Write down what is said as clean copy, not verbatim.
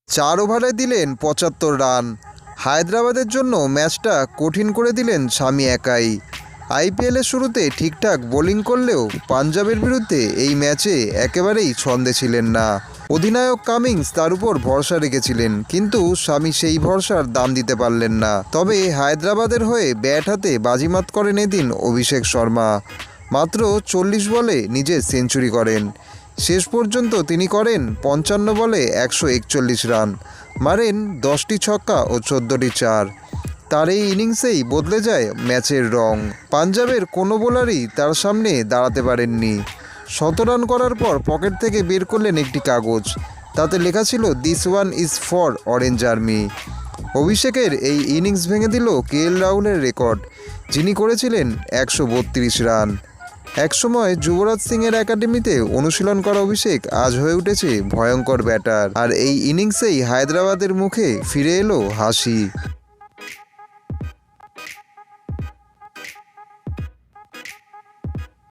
4 ওভারে দিলেন 75 রান। হায়দ্রাবাদের জন্য ম্যাচটা কঠিন করে দিলেন শামি একাই। আইপিএলের শুরুতে ঠিকঠাক বোলিং করলেও পাঞ্জাবের বিরুদ্ধে এই ম্যাচে একেবারেই ছন্দে ছিলেন না। অধিনায়ক কামিন্স তার উপর ভরসা রেখেছিলেন, কিন্তু শামি সেই ভরসার দাম দিতে পারলেন না। তবে হায়দ্রাবাদের হয়ে ব্যাট হাতে বাজিমাত করেন এদিন অভিষেক শর্মা। মাত্র 40 বলে নিজে সেঞ্চুরি করেন। শেষ পর্যন্ত তিনি করেন 55 বলে 141 রান, মারেন 10টি ছক্কা ও 14টি চার। তার এই ইনিংসেই বদলে যায় ম্যাচের রং। পাঞ্জাবের কোনো বোলারই তার সামনে দাঁড়াতে পারেননি। 100 রান করার পর পকেট থেকে বের করলেন একটি কাগজ। তাতে লেখা ছিল, this one is for orange army. অভিষেকের এই ইনিংস ভেঙে দিল কেএল রাহুলের রেকর্ড, যিনি করেছিলেন 132 রান। একসময় যুবরাজ সিংয়ের একাডেমিতে অনুশীলন করা অভিষেক আজ হয়ে উঠেছে ভয়ঙ্কর ব্যাটার। আর এই ইনিংসেই হায়দ্রাবাদের মুখে ফিরে এলো হাসি।